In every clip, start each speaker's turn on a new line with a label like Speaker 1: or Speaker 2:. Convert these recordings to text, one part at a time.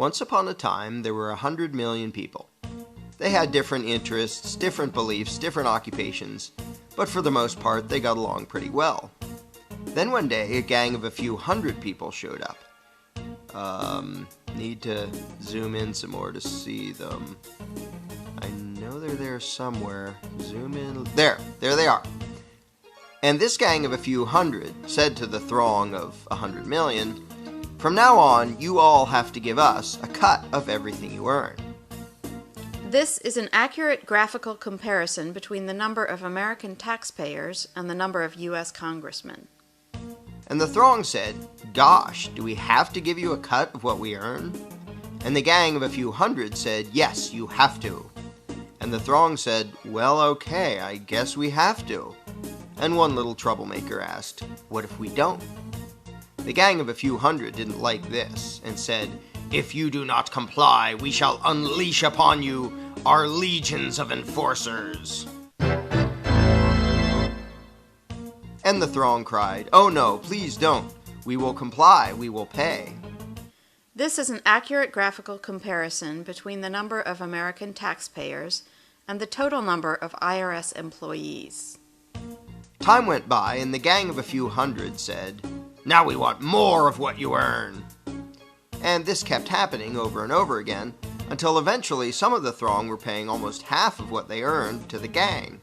Speaker 1: Once upon a time, there were 100 million people. They had different interests, different beliefs, different occupations, but for the most part, they got along pretty well. Then one day, a gang of a few hundred people showed up. Need to zoom in some more to see them. I know they're there somewhere. Zoom in. There they are. And this gang of a few hundred said to the throng of 100 million, "From now on, you all have to give us a cut of everything you earn."
Speaker 2: This is an accurate graphical comparison between the number of American taxpayers and the number of U.S. congressmen.
Speaker 1: And the throng said, "Gosh, do we have to give you a cut of what we earn?" And the gang of a few hundred said, "Yes, you have to." And the throng said, "Well, okay, I guess we have to." And one little troublemaker asked, "What if we don't?" The gang of a few hundred didn't like this and said, "If you do not comply, we shall unleash upon you our legions of enforcers." And the throng cried, "Oh no, please don't. We will comply, we will pay."
Speaker 2: This is an accurate graphical comparison between the number of American taxpayers and the total number of IRS employees.
Speaker 1: Time went by, and the gang of a few hundred said, "Now we want more of what you earn." And this kept happening over and over again, until eventually some of the throng were paying almost half of what they earned to the gang.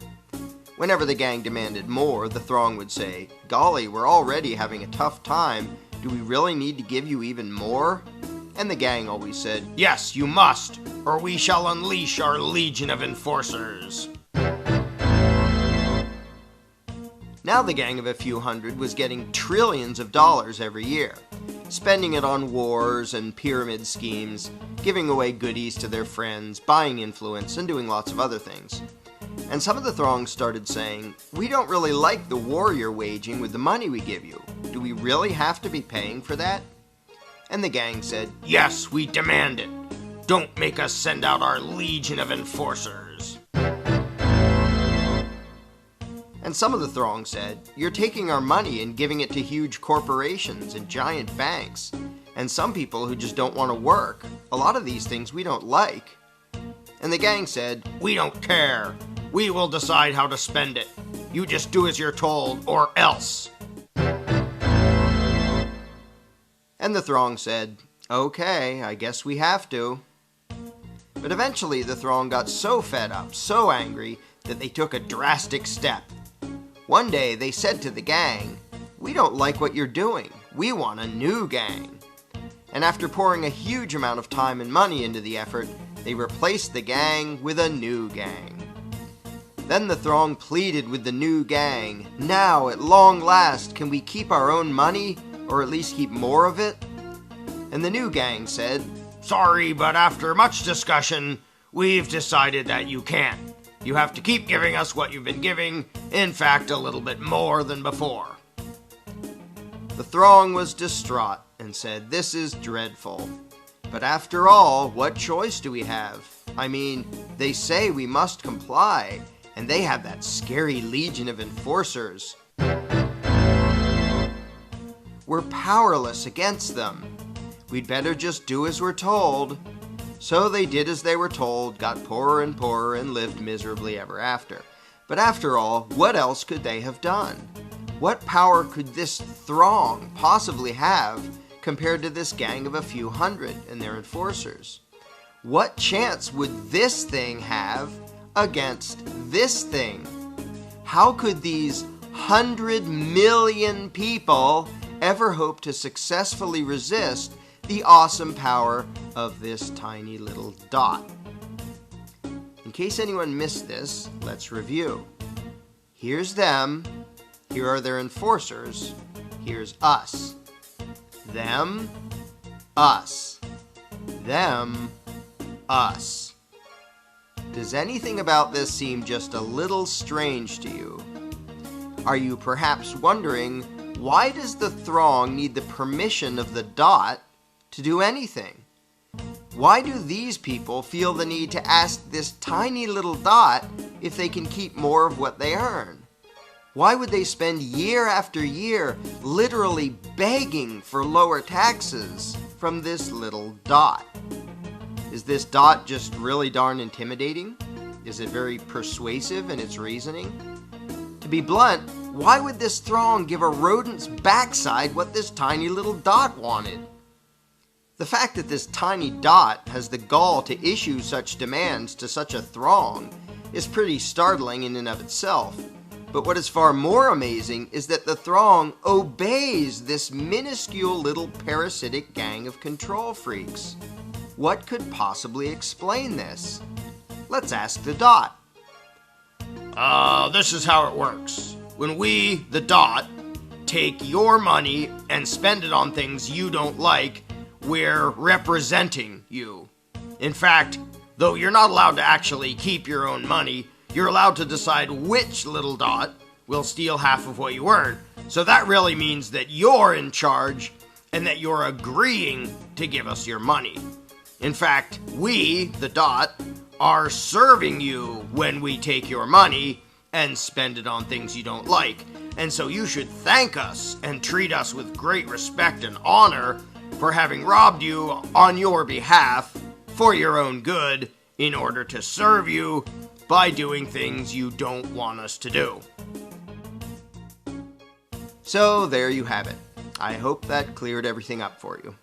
Speaker 1: Whenever the gang demanded more, the throng would say, "Golly, we're already having a tough time. Do we really need to give you even more?" And the gang always said, "Yes, you must, or we shall unleash our legion of enforcers." Now the gang of a few hundred was getting trillions of dollars every year, spending it on wars and pyramid schemes, giving away goodies to their friends, buying influence, and doing lots of other things. And some of the throng started saying, "We don't really like the war you're waging with the money we give you. Do we really have to be paying for that?" And the gang said, "Yes, we demand it. Don't make us send out our legion of enforcers." And some of the throng said, "You're taking our money and giving it to huge corporations and giant banks, and some people who just don't want to work. A lot of these things we don't like." And the gang said, "We don't care. We will decide how to spend it. You just do as you're told, or else." And the throng said, "Okay, I guess we have to." But eventually the throng got so fed up, so angry, that they took a drastic step. One day they said to the gang, "We don't like what you're doing. We want a new gang." And after pouring a huge amount of time and money into the effort, they replaced the gang with a new gang. Then the throng pleaded with the new gang, "Now, at long last, can we keep our own money, or at least keep more of it?" And the new gang said, "Sorry, but after much discussion, we've decided that you can't. You have to keep giving us what you've been giving, in fact, a little bit more than before." The throng was distraught and said, "This is dreadful. But after all, what choice do we have? I mean, they say we must comply, and they have that scary legion of enforcers. We're powerless against them. We'd better just do as we're told." So they did as they were told, got poorer and poorer, and lived miserably ever after. But after all, what else could they have done? What power could this throng possibly have compared to this gang of a few hundred and their enforcers? What chance would this thing have against this thing? How could these 100 million people ever hope to successfully resist the awesome power of this tiny little dot? In case anyone missed this, let's review. Here's them. Here are their enforcers. Here's us. Them, us. Them, us. Does anything about this seem just a little strange to you? Are you perhaps wondering, why does the throng need the permission of the dot to do anything? Why do these people feel the need to ask this tiny little dot if they can keep more of what they earn? Why would they spend year after year literally begging for lower taxes from this little dot? Is this dot just really darn intimidating? Is it very persuasive in its reasoning? To be blunt, why would this throng give a rodent's backside what this tiny little dot wanted? The fact that this tiny dot has the gall to issue such demands to such a throng is pretty startling in and of itself. But what is far more amazing is that the throng obeys this minuscule little parasitic gang of control freaks. What could possibly explain this? Let's ask the dot.
Speaker 3: This is how it works. When we, the dot, take your money and spend it on things you don't like, we're representing you. In fact, though you're not allowed to actually keep your own money, you're allowed to decide which little dot will steal half of what you earn. So that really means that you're in charge and that you're agreeing to give us your money. In fact, we, the dot, are serving you when we take your money and spend it on things you don't like. And so you should thank us and treat us with great respect and honor for having robbed you on your behalf for your own good in order to serve you by doing things you don't want us to do.
Speaker 1: So there you have it. I hope that cleared everything up for you.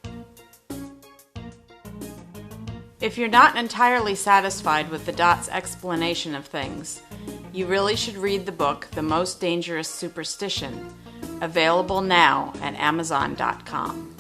Speaker 2: If you're not entirely satisfied with the dot's explanation of things, you really should read the book The Most Dangerous Superstition, available now at Amazon.com.